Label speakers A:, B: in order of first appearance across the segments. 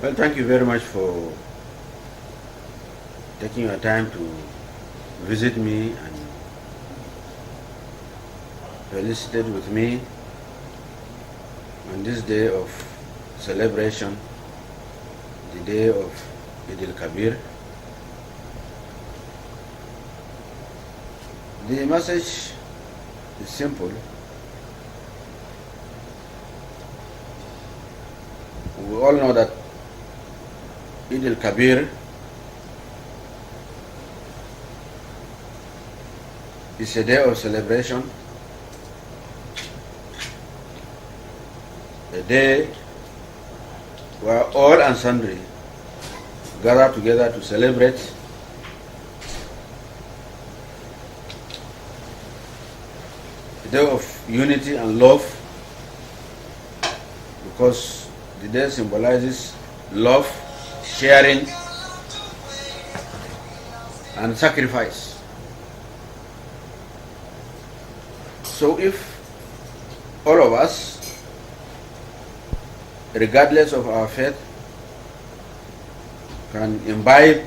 A: Well, thank you very much for taking your time to visit me and felicitate with me on this day of celebration, the day of Eid al-Kabir. The message is simple. We all know that Eid al-Kabir is a day of celebration, a day where all and sundry gather together to celebrate a day of unity and love, because the day symbolizes love, sharing, and sacrifice. So if all of us, regardless of our faith, can imbibe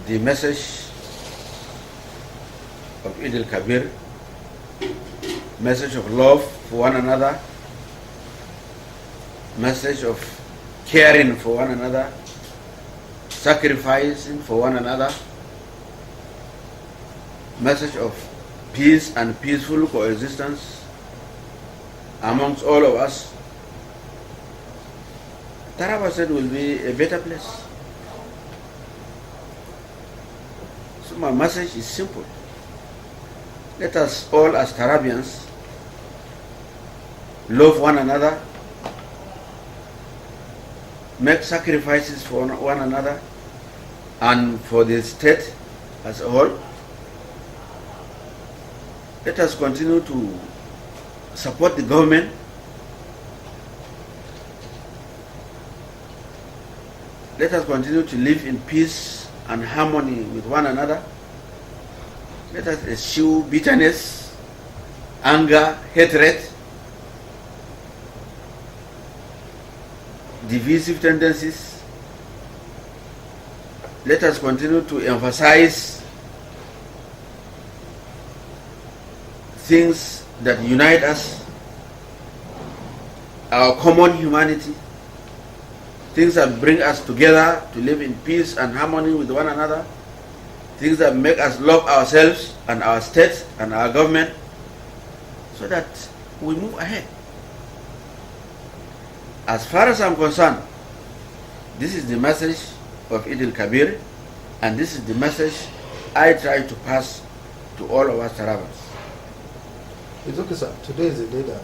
A: the message of Eid al-Kabir, message of love for one another, message of caring for one another, sacrificing for one another, message of peace and peaceful coexistence amongst all of us, Taraba State will be a better place. So my message is simple. Let us all as Tarabians love one another, make sacrifices for one another and for the state as a whole. Let us continue to support the government. Let us continue to live in peace and harmony with one another. Let us eschew bitterness, anger, hatred, divisive tendencies. Let us continue to emphasize things that unite us, our common humanity, things that bring us together to live in peace and harmony with one another, things that make us love ourselves and our state and our government, so that we move ahead. As far as I'm concerned, this is the message of Eid al-Kabir, and this is the message I try to pass to all of us Tarabans.
B: It's okay, sir. Today is the day that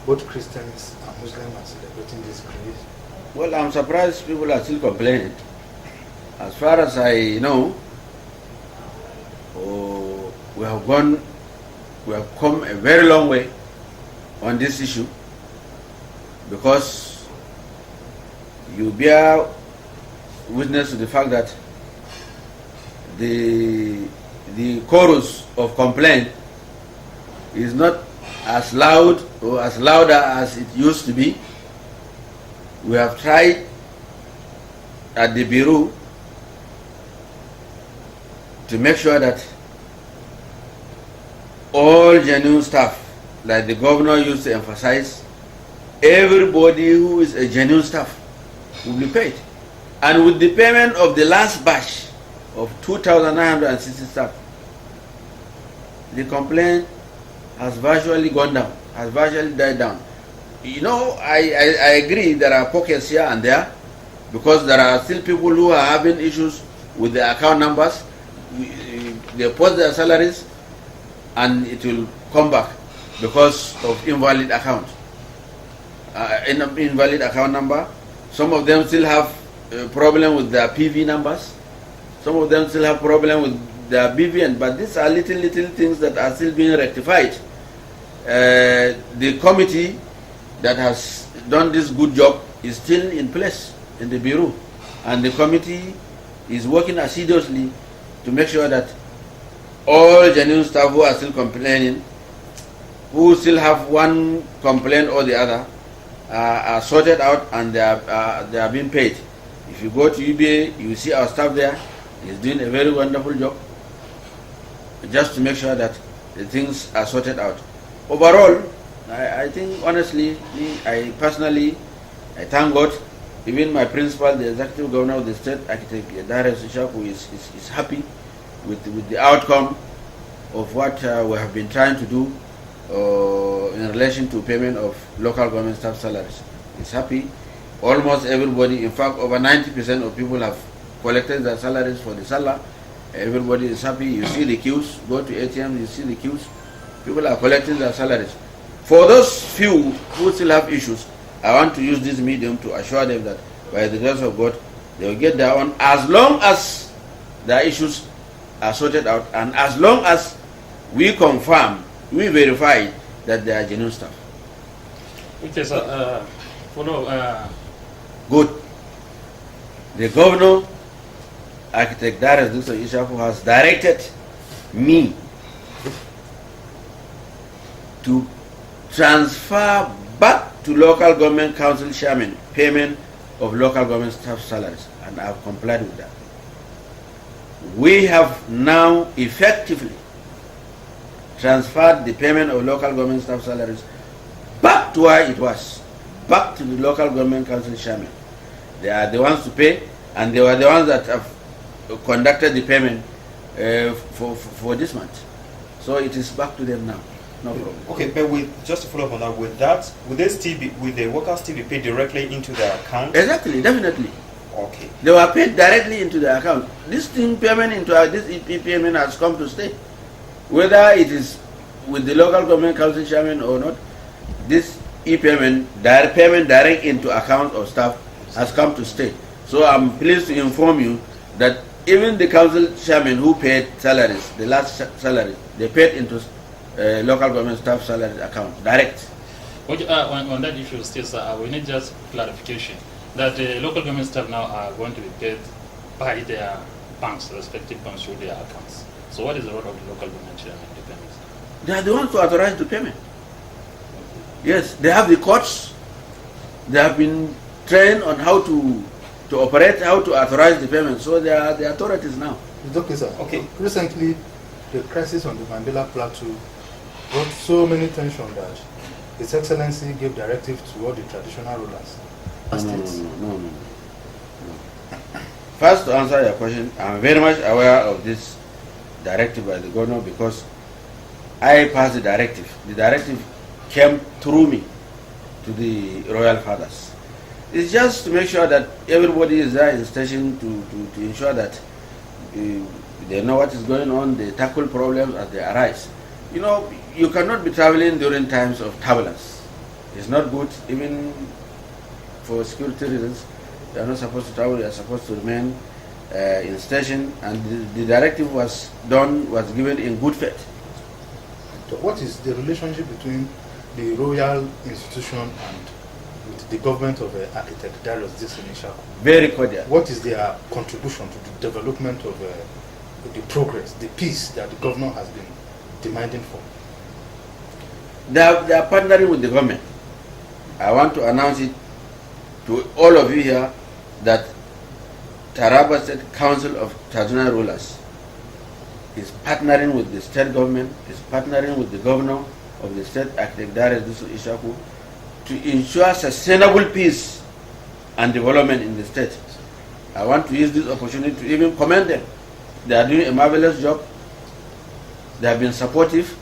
B: both Christians and Muslims are celebrating this grace.
A: Well, I'm surprised people are still complaining. As far as I know, we have come a very long way on this issue, because you bear witness to the fact that the chorus of complaint is not as loud or as louder as it used to be. We have tried at the Bureau to make sure that all genuine staff, like the governor used to emphasize, everybody who is a genuine staff will be paid. And with the payment of the last batch of 2,960 staff, the complaint has virtually gone down, has virtually died down. You know, I agree there are pockets here and there, because there are still people who are having issues with their account numbers. They post their salaries and it will come back because of invalid account. Invalid account number. Some of them still have a problem with their PV numbers. Some of them still have problem with their BVN, but these are little things that are still being rectified. The committee that has done this good job is still in place in the Bureau, and the committee is working assiduously to make sure that all genuine staff who are still complaining, who still have one complaint or the other, are sorted out and they are being paid. If you go to UBA, you see our staff there. He's doing a very wonderful job just to make sure that the things are sorted out. Overall, I think honestly, I personally, I thank God. Even my principal, the executive governor of the state, Architect Darius Ishaku, is happy with the outcome of what we have been trying to do in relation to payment of local government staff salaries. He's happy. Almost everybody, in fact, over 90% of people have collected their salaries for the Salah. Everybody is happy. You see the queues. Go to ATM, you see the queues. People are collecting their salaries. For those few who still have issues, I want to use this medium to assure them that by the grace of God, they will get their own as long as their issues are sorted out and as long as we confirm, we verify that they are genuine staff.
C: Okay, sir.
A: Good. The governor, Architect Darius Ishaku, has directed me to transfer back to local government council chairman payment of local government staff salaries, and I have complied with that. We have now effectively transferred the payment of local government staff salaries back to where it was, back to the local government council chairman. They are the ones to pay, and they were the ones that have conducted the payment for this month. So it is back to them now. No problem.
D: Okay, but just to follow up on that, will the workers still be paid directly into their account?
A: Exactly, definitely.
D: Okay.
A: They were paid directly into the account. This thing payment into this EP payment has come to stay. Whether it is with the local government council chairman or not, this e-payment, direct payment direct into account of staff has come to stay. So I'm pleased to inform you that even the council chairman who paid salaries, the last salary, they paid into local government staff salary account, direct.
C: Okay, on that issue still, sir, we need just clarification that local government staff now are going to be paid by their banks, respective banks, through their accounts. So what is the role of the local government chairman?
A: They are the ones to authorize the payment. Yes, they have the courts. They have been trained on how to operate, how to authorize the payment. So they are the authorities now.
B: It's okay, sir.
D: Okay.
B: Recently, the crisis on the Mandela Plateau brought so many tension that His Excellency gave directive to all the traditional rulers.
A: No. First, to answer your question, I'm very much aware of this directive by the governor because I passed the directive. The directive came through me to the royal fathers. It's just to make sure that everybody is there in station to ensure that they know what is going on, they tackle problems as they arise. You know, you cannot be traveling during times of turbulence. It's not good, even for security reasons. You are not supposed to travel, you are supposed to remain in station, and the directive was given in good faith.
B: So what is the relationship between the royal institution and with the government of Architect Darius Ishaku?
A: Very cordial.
B: What is their contribution to the development of the progress, the peace that the governor has been demanding for?
A: They are partnering with the government. I want to announce it to all of you here that Taraba State Council of Traditional Rulers is partnering with the state government, is partnering with the governor of the state, Architect Darius Ishaku, to ensure sustainable peace and development in the state. I want to use this opportunity to even commend them. They are doing a marvelous job. They have been supportive.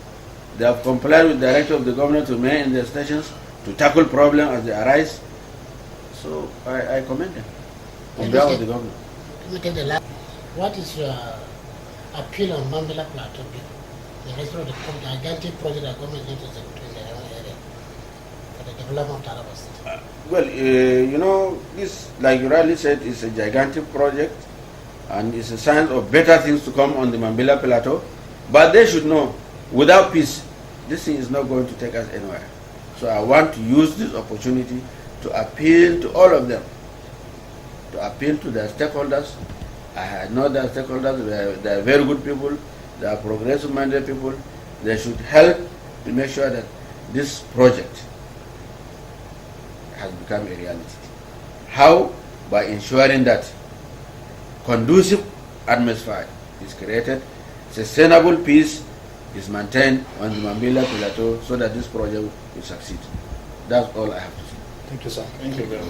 A: They have complied with the directive of the governor to remain in their stations, to tackle problems as they arise. So I commend them on behalf of the governor.
E: What is your appeal on Mandela Plateau? The rest of the gigantic project that government needs to in the area for the development of Taraba State?
A: Well, you know, this, like you rightly said, is a gigantic project and it's a sign of better things to come on the Mandela Plateau. But they should know, without peace, this thing is not going to take us anywhere. So I want to use this opportunity to appeal to all of them, to appeal to their stakeholders. I know their stakeholders, they are very good people, they are progressive-minded people. They should help to make sure that this project has become a reality. How? By ensuring that conducive atmosphere is created, sustainable peace is maintained on the Mambila Plateau so that this project will succeed. That's all I have to say.
B: Thank you, sir.
C: Thank you very much.